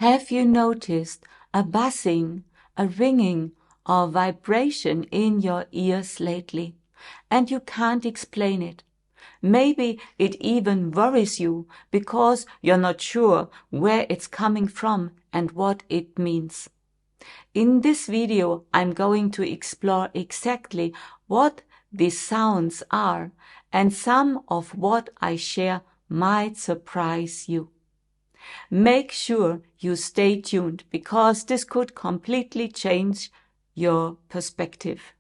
Have you noticed a buzzing, a ringing, or vibration in your ears lately, and you can't explain it? Maybe it even worries you because you're not sure where it's coming from and what it means. In this video, I'm going to explore exactly what these sounds are, and some of what I share might surprise you. Make sure you stay tuned because this could completely change your perspective.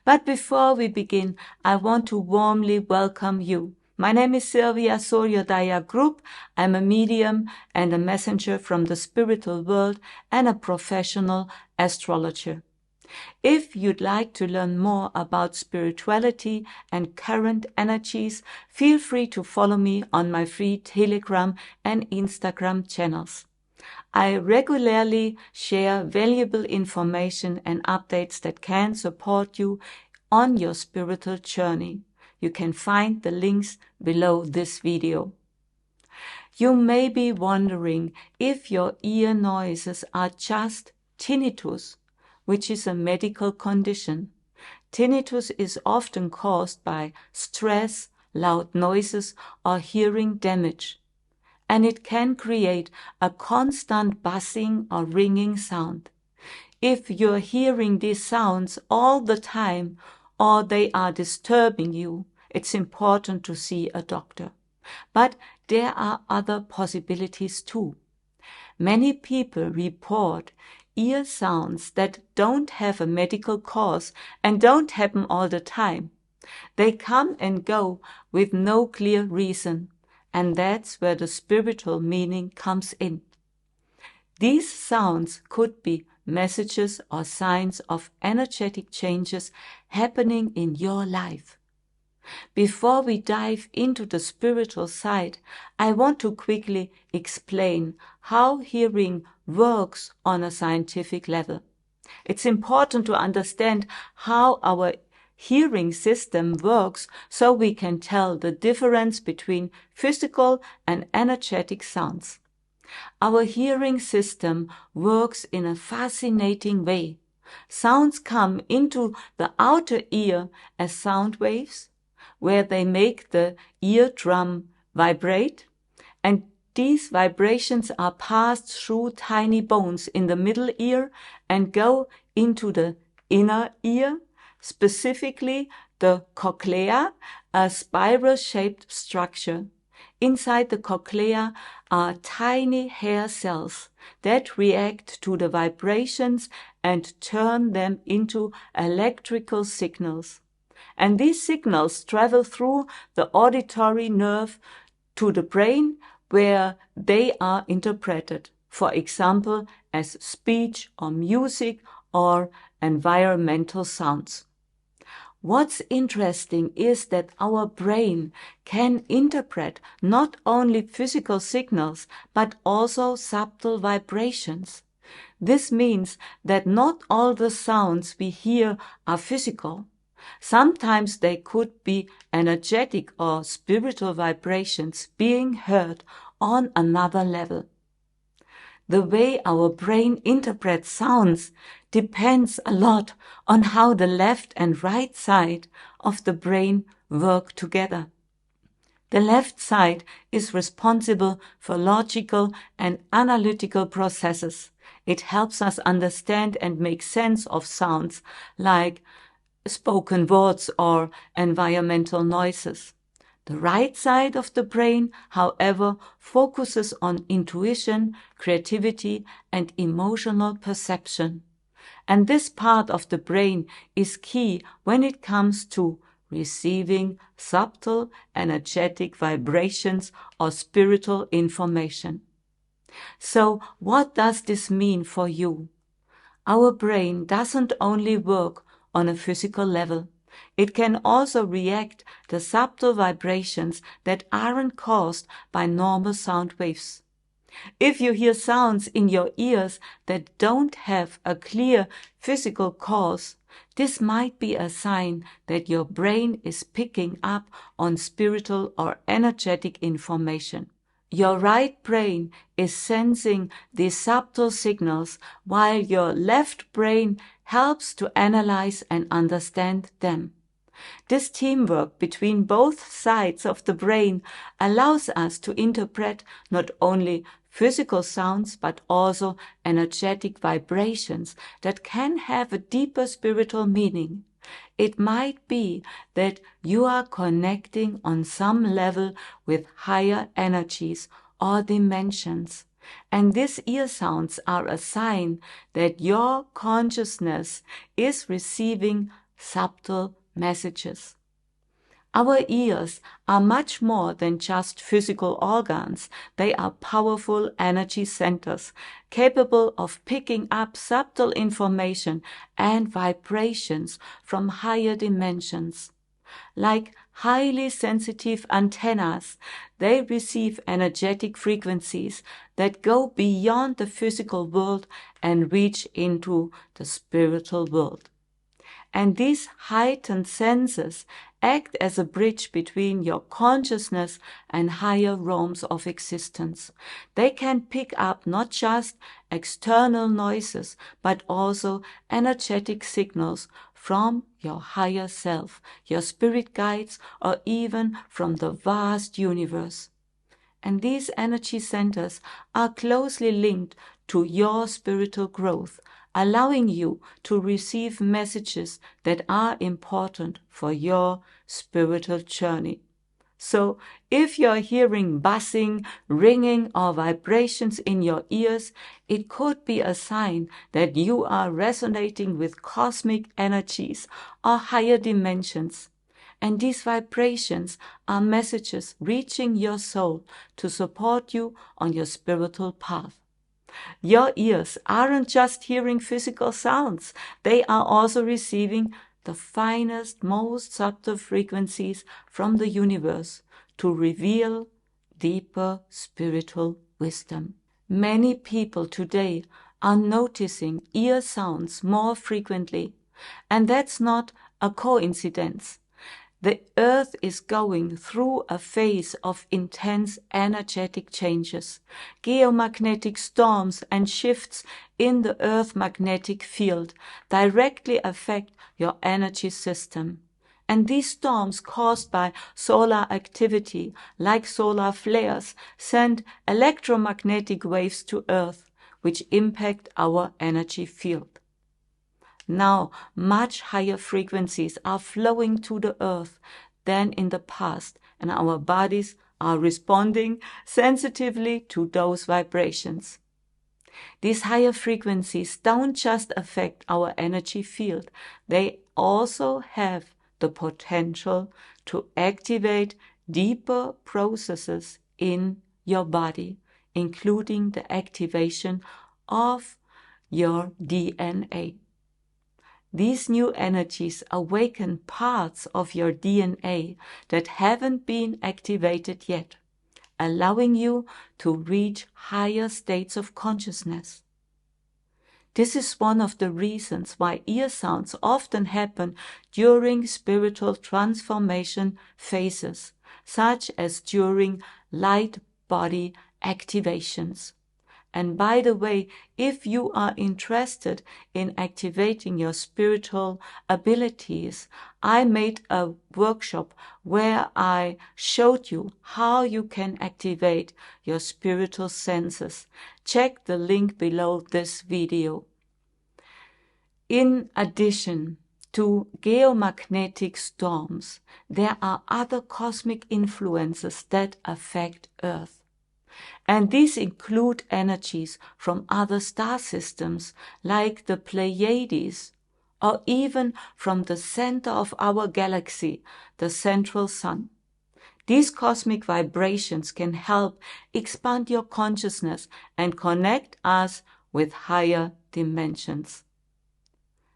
But before we begin, I want to warmly welcome you. My name is Sylvia Soryodaya Group. I'm a medium and a messenger from the spiritual world and a professional astrologer. If you'd like to learn more about spirituality and current energies, feel free to follow me on my free Telegram and Instagram channels. I regularly share valuable information and updates that can support you on your spiritual journey. You can find the links below this video. You may be wondering if your ear noises are just tinnitus, which is a medical condition. Tinnitus is often caused by stress, loud noises, or hearing damage, and it can create a constant buzzing or ringing sound. If you're hearing these sounds all the time or they are disturbing you, it's important to see a doctor. But there are other possibilities too. Many people report ear sounds that don't have a medical cause and don't happen all the time. They come and go with no clear reason, and that's where the spiritual meaning comes in. These sounds could be messages or signs of energetic changes happening in your life. Before we dive into the spiritual side, I want to quickly explain how hearing works on a scientific level. It's important to understand how our hearing system works so we can tell the difference between physical and energetic sounds. Our hearing system works in a fascinating way. Sounds come into the outer ear as sound waves, where they make the eardrum vibrate, and these vibrations are passed through tiny bones in the middle ear and go into the inner ear, specifically the cochlea, a spiral-shaped structure. Inside the cochlea are tiny hair cells that react to the vibrations and turn them into electrical signals. And these signals travel through the auditory nerve to the brain, where they are interpreted, for example, as speech or music or environmental sounds. What's interesting is that our brain can interpret not only physical signals, but also subtle vibrations. This means that not all the sounds we hear are physical. Sometimes they could be energetic or spiritual vibrations being heard on another level. The way our brain interprets sounds depends a lot on how the left and right side of the brain work together. The left side is responsible for logical and analytical processes. It helps us understand and make sense of sounds like spoken words or environmental noises. The right side of the brain, however, focuses on intuition, creativity, and emotional perception. And this part of the brain is key when it comes to receiving subtle, energetic vibrations or spiritual information. So, what does this mean for you? Our brain doesn't only work on a physical level. It can also react to subtle vibrations that aren't caused by normal sound waves. If you hear sounds in your ears that don't have a clear physical cause, this might be a sign that your brain is picking up on spiritual or energetic information. Your right brain is sensing these subtle signals while your left brain helps to analyze and understand them. This teamwork between both sides of the brain allows us to interpret not only physical sounds but also energetic vibrations that can have a deeper spiritual meaning. It might be that you are connecting on some level with higher energies or dimensions, and these ear sounds are a sign that your consciousness is receiving subtle messages. Our ears are much more than just physical organs. They are powerful energy centers capable of picking up subtle information and vibrations from higher dimensions. Like highly sensitive antennas, they receive energetic frequencies that go beyond the physical world and reach into the spiritual world. And these heightened senses act as a bridge between your consciousness and higher realms of existence. They can pick up not just external noises, but also energetic signals from your higher self, your spirit guides, or even from the vast universe. And these energy centers are closely linked to your spiritual growth, allowing you to receive messages that are important for your spiritual journey. So, if you're hearing buzzing, ringing, or vibrations in your ears, it could be a sign that you are resonating with cosmic energies or higher dimensions. And these vibrations are messages reaching your soul to support you on your spiritual path. Your ears aren't just hearing physical sounds, they are also receiving the finest, most subtle frequencies from the universe to reveal deeper spiritual wisdom. Many people today are noticing ear sounds more frequently, and that's not a coincidence. The Earth is going through a phase of intense energetic changes. Geomagnetic storms and shifts in the Earth magnetic field directly affect your energy system. And these storms caused by solar activity, like solar flares, send electromagnetic waves to Earth, which impact our energy field. Now, much higher frequencies are flowing to the earth than in the past, and our bodies are responding sensitively to those vibrations. These higher frequencies don't just affect our energy field, they also have the potential to activate deeper processes in your body, including the activation of your DNA. These new energies awaken parts of your DNA that haven't been activated yet, allowing you to reach higher states of consciousness. This is one of the reasons why ear sounds often happen during spiritual transformation phases, such as during light body activations. And by the way, if you are interested in activating your spiritual abilities, I made a workshop where I showed you how you can activate your spiritual senses. Check the link below this video. In addition to geomagnetic storms, there are other cosmic influences that affect Earth. And these include energies from other star systems like the Pleiades, or even from the center of our galaxy, the central sun. These cosmic vibrations can help expand your consciousness and connect us with higher dimensions.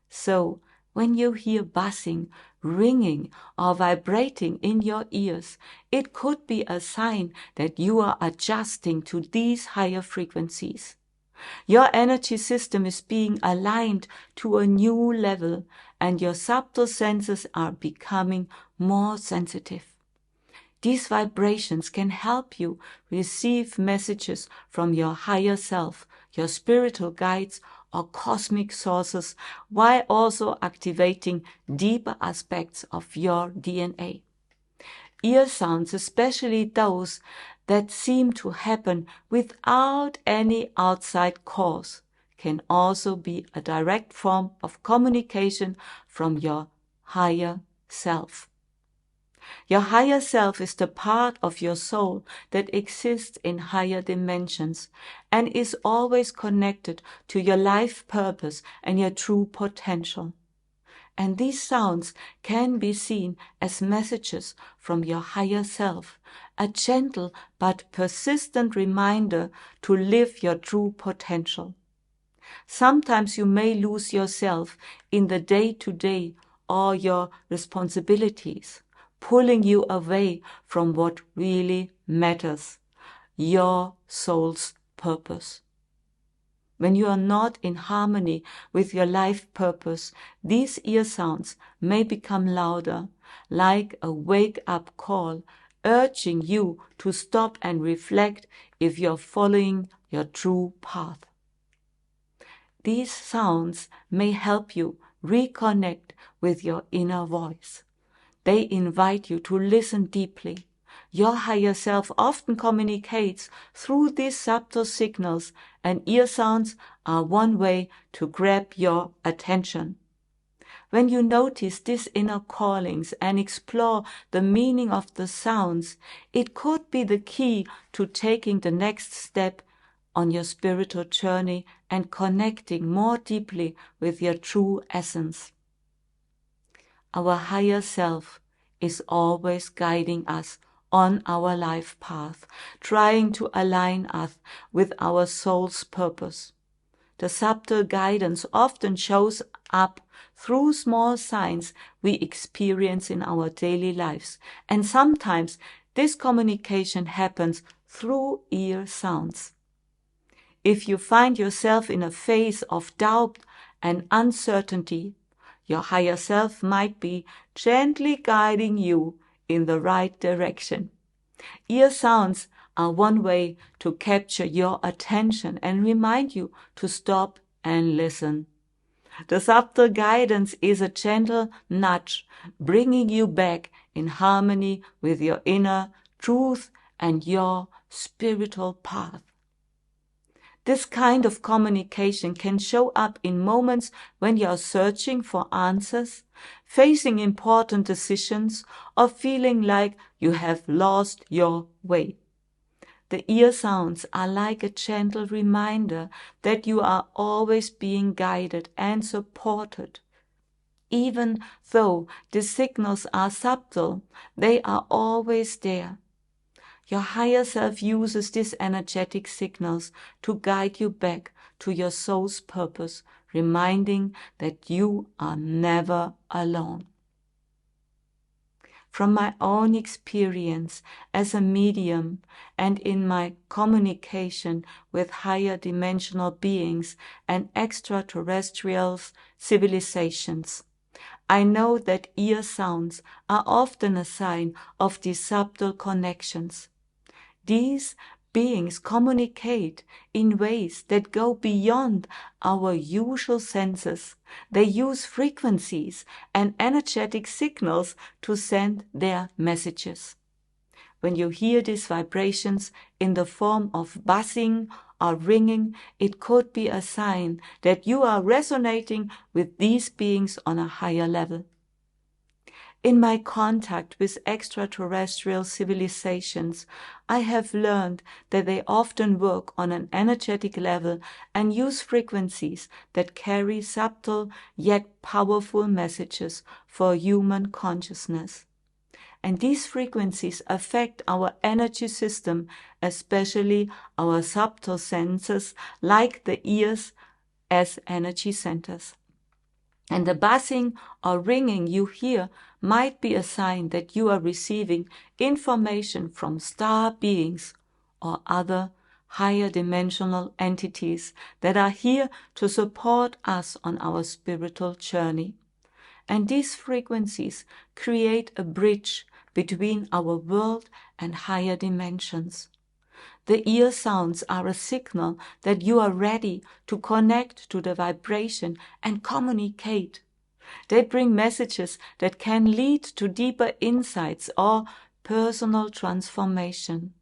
So, when you hear buzzing, ringing, or vibrating in your ears, it could be a sign that you are adjusting to these higher frequencies. Your energy system is being aligned to a new level, and your subtle senses are becoming more sensitive. These vibrations can help you receive messages from your higher self, your spiritual guides, or cosmic sources, while also activating deeper aspects of your DNA. Ear sounds, especially those that seem to happen without any outside cause, can also be a direct form of communication from your higher self. Your higher self is the part of your soul that exists in higher dimensions and is always connected to your life purpose and your true potential. And these sounds can be seen as messages from your higher self, a gentle but persistent reminder to live your true potential. Sometimes you may lose yourself in the day-to-day or your responsibilities, pulling you away from what really matters, your soul's purpose. When you are not in harmony with your life purpose, these ear sounds may become louder, like a wake-up call, urging you to stop and reflect if you're following your true path. These sounds may help you reconnect with your inner voice. They invite you to listen deeply. Your higher self often communicates through these subtle signals, and ear sounds are one way to grab your attention. When you notice these inner callings and explore the meaning of the sounds, it could be the key to taking the next step on your spiritual journey and connecting more deeply with your true essence. Our higher self is always guiding us on our life path, trying to align us with our soul's purpose. The subtle guidance often shows up through small signs we experience in our daily lives, and sometimes this communication happens through ear sounds. If you find yourself in a phase of doubt and uncertainty, your higher self might be gently guiding you in the right direction. Ear sounds are one way to capture your attention and remind you to stop and listen. The subtle guidance is a gentle nudge, bringing you back in harmony with your inner truth and your spiritual path. This kind of communication can show up in moments when you are searching for answers, facing important decisions, or feeling like you have lost your way. The ear sounds are like a gentle reminder that you are always being guided and supported. Even though the signals are subtle, they are always there. Your higher self uses these energetic signals to guide you back to your soul's purpose, reminding that you are never alone. From my own experience as a medium and in my communication with higher dimensional beings and extraterrestrial civilizations, I know that ear sounds are often a sign of these subtle connections. These beings communicate in ways that go beyond our usual senses. They use frequencies and energetic signals to send their messages. When you hear these vibrations in the form of buzzing or ringing, it could be a sign that you are resonating with these beings on a higher level. In my contact with extraterrestrial civilizations, I have learned that they often work on an energetic level and use frequencies that carry subtle yet powerful messages for human consciousness. And these frequencies affect our energy system, especially our subtle senses like the ears as energy centers. And the buzzing or ringing you hear might be a sign that you are receiving information from star beings or other higher dimensional entities that are here to support us on our spiritual journey. And these frequencies create a bridge between our world and higher dimensions. The ear sounds are a signal that you are ready to connect to the vibration and communicate. They bring messages that can lead to deeper insights or personal transformation.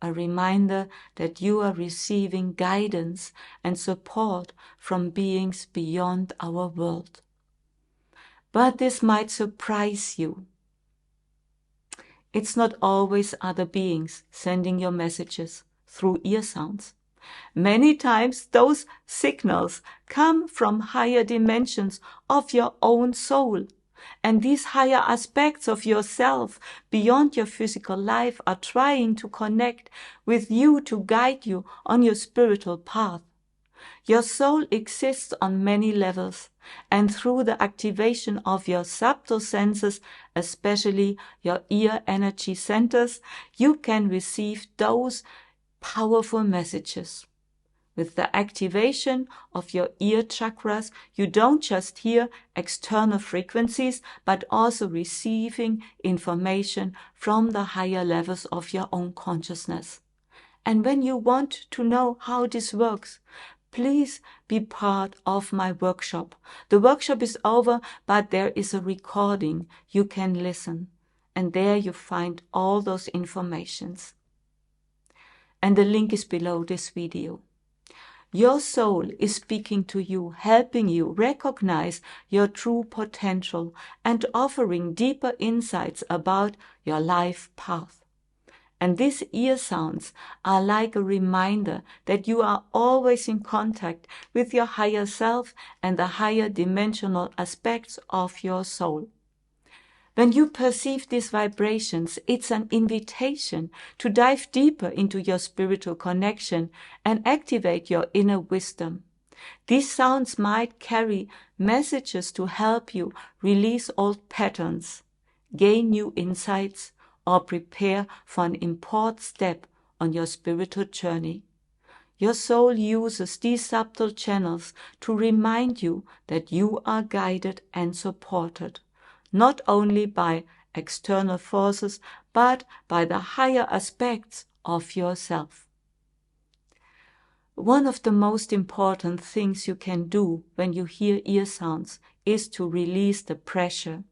A reminder that you are receiving guidance and support from beings beyond our world. But this might surprise you. It's not always other beings sending your messages through ear sounds. Many times those signals come from higher dimensions of your own soul. And these higher aspects of yourself beyond your physical life are trying to connect with you to guide you on your spiritual path. Your soul exists on many levels, and through the activation of your subtle senses, especially your ear energy centers, you can receive those powerful messages. With the activation of your ear chakras, you don't just hear external frequencies, but also receiving information from the higher levels of your own consciousness. And when you want to know how this works, please be part of my workshop. The workshop is over, but there is a recording. You can listen. And there you find all those informations. And the link is below this video. Your soul is speaking to you, helping you recognize your true potential and offering deeper insights about your life path. And these ear sounds are like a reminder that you are always in contact with your higher self and the higher dimensional aspects of your soul. When you perceive these vibrations, it's an invitation to dive deeper into your spiritual connection and activate your inner wisdom. These sounds might carry messages to help you release old patterns, gain new insights, or prepare for an important step on your spiritual journey. Your soul uses these subtle channels to remind you that you are guided and supported, not only by external forces, but by the higher aspects of yourself. One of the most important things you can do when you hear ear sounds is to release the pressure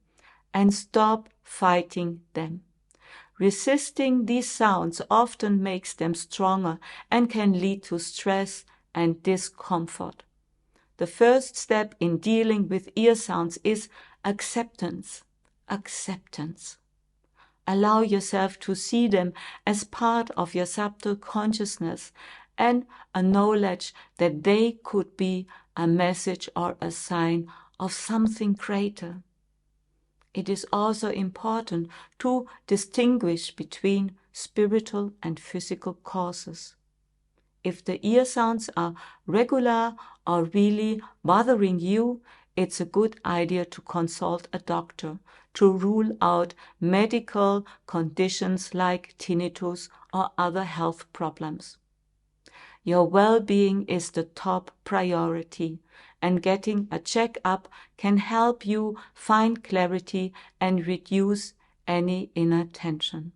and stop fighting them. Resisting these sounds often makes them stronger and can lead to stress and discomfort. The first step in dealing with ear sounds is acceptance. Acceptance. Allow yourself to see them as part of your subtle consciousness and acknowledge that they could be a message or a sign of something greater. It is also important to distinguish between spiritual and physical causes. If the ear sounds are regular or really bothering you, it's a good idea to consult a doctor to rule out medical conditions like tinnitus or other health problems. Your well-being is the top priority, and getting a checkup can help you find clarity and reduce any inner tension.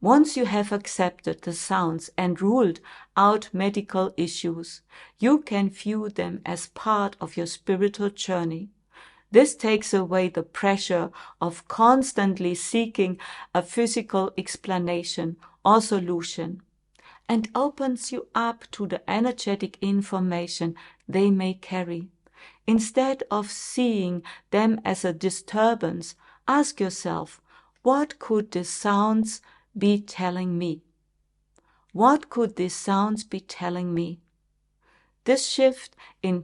Once you have accepted the sounds and ruled out medical issues, you can view them as part of your spiritual journey. This takes away the pressure of constantly seeking a physical explanation or solution, and opens you up to the energetic information they may carry. Instead of seeing them as a disturbance, ask yourself, what could the sounds be telling me? What could these sounds be telling me? This shift in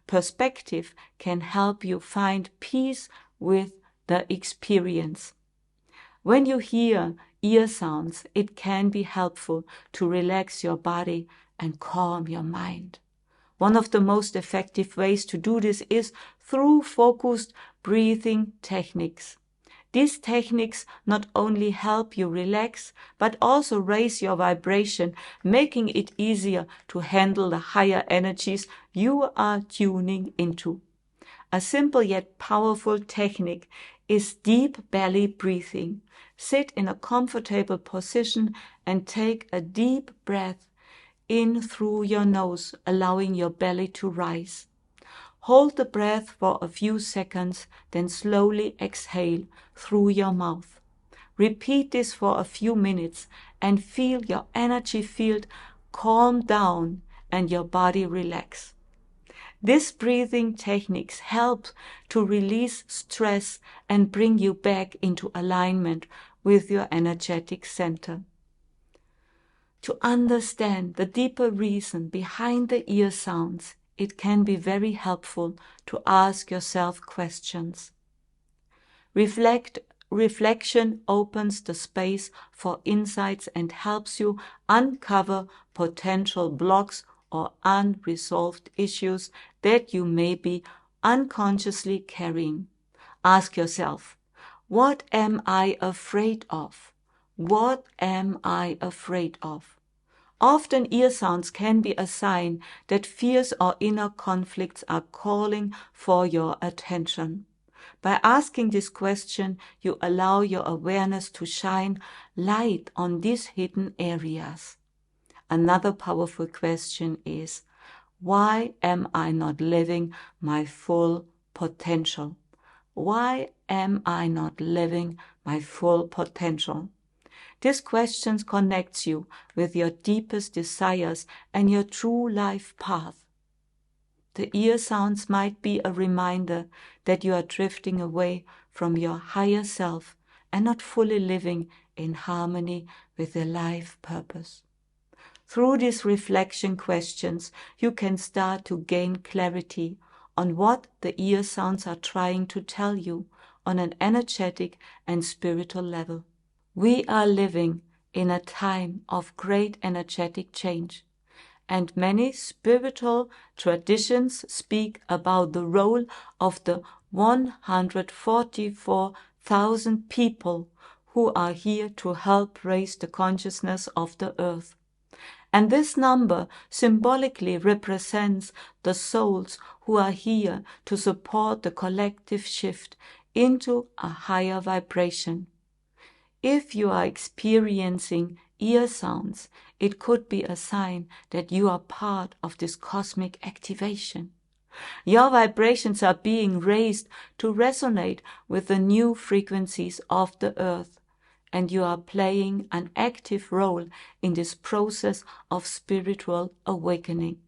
perspective can help you find peace with the experience. When you hear ear sounds, it can be helpful to relax your body and calm your mind. One of the most effective ways to do this is through focused breathing techniques. These techniques not only help you relax, but also raise your vibration, making it easier to handle the higher energies you are tuning into. A simple yet powerful technique is deep belly breathing. Sit in a comfortable position and take a deep breath in through your nose, allowing your belly to rise. Hold the breath for a few seconds, then slowly exhale through your mouth. Repeat this for a few minutes and feel your energy field calm down and your body relax. This breathing techniques help to release stress and bring you back into alignment with your energetic center. To understand the deeper reason behind the ear sounds, it can be very helpful to ask yourself questions. Reflection opens the space for insights and helps you uncover potential blocks or unresolved issues that you may be unconsciously carrying. Ask yourself, what am I afraid of? What am I afraid of? Often ear sounds can be a sign that fears or inner conflicts are calling for your attention. By asking this question, you allow your awareness to shine light on these hidden areas. Another powerful question is, why am I not living my full potential? Why am I not living my full potential? This question connects you with your deepest desires and your true life path. The ear sounds might be a reminder that you are drifting away from your higher self and not fully living in harmony with your life purpose. Through these reflection questions, you can start to gain clarity on what the ear sounds are trying to tell you on an energetic and spiritual level. We are living in a time of great energetic change, and many spiritual traditions speak about the role of the 144,000 people who are here to help raise the consciousness of the earth. And this number symbolically represents the souls who are here to support the collective shift into a higher vibration. If you are experiencing ear sounds, it could be a sign that you are part of this cosmic activation. Your vibrations are being raised to resonate with the new frequencies of the earth, and you are playing an active role in this process of spiritual awakening.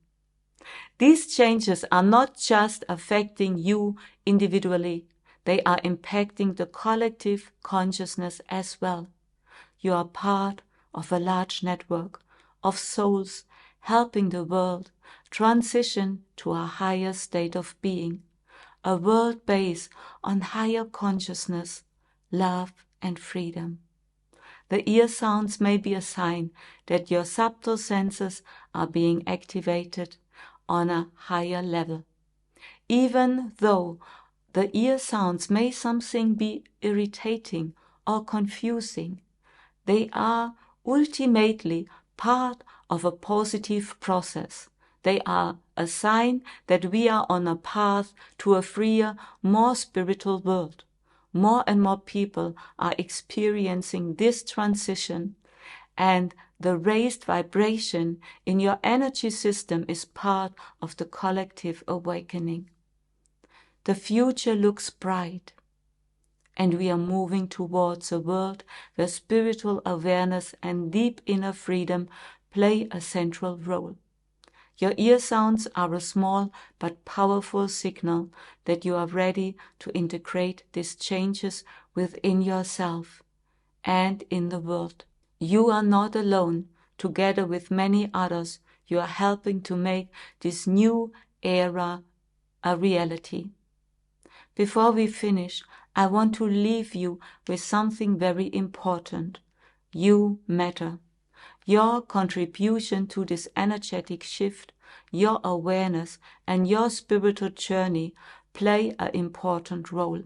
These changes are not just affecting you individually, they are impacting the collective consciousness as well. You are part of a large network of souls helping the world transition to a higher state of being, a world based on higher consciousness, love, and freedom. The ear sounds may be a sign that your subtle senses are being activated on a higher level. Even though the ear sounds may something be irritating or confusing, they are ultimately part of a positive process. They are a sign that we are on a path to a freer, more spiritual world. More and more people are experiencing this transition, and the raised vibration in your energy system is part of the collective awakening. The future looks bright, and we are moving towards a world where spiritual awareness and deep inner freedom play a central role. Your ear sounds are a small but powerful signal that you are ready to integrate these changes within yourself and in the world. You are not alone. Together with many others, you are helping to make this new era a reality. Before we finish, I want to leave you with something very important. You matter. Your contribution to this energetic shift, your awareness, and your spiritual journey play an important role.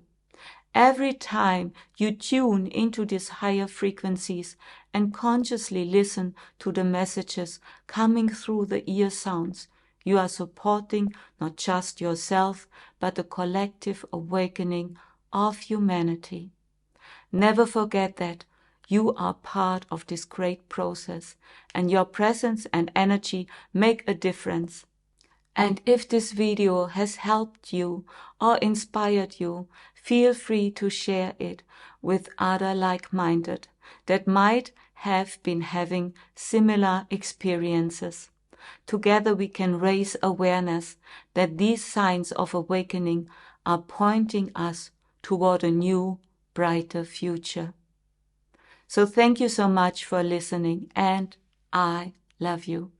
Every time you tune into these higher frequencies and consciously listen to the messages coming through the ear sounds, you are supporting not just yourself, but the collective awakening of humanity. Never forget that you are part of this great process, and your presence and energy make a difference. And if this video has helped you or inspired you, feel free to share it with other like-minded that might have been having similar experiences. Together we can raise awareness that these signs of awakening are pointing us toward a new, brighter future. So thank you so much for listening, and I love you.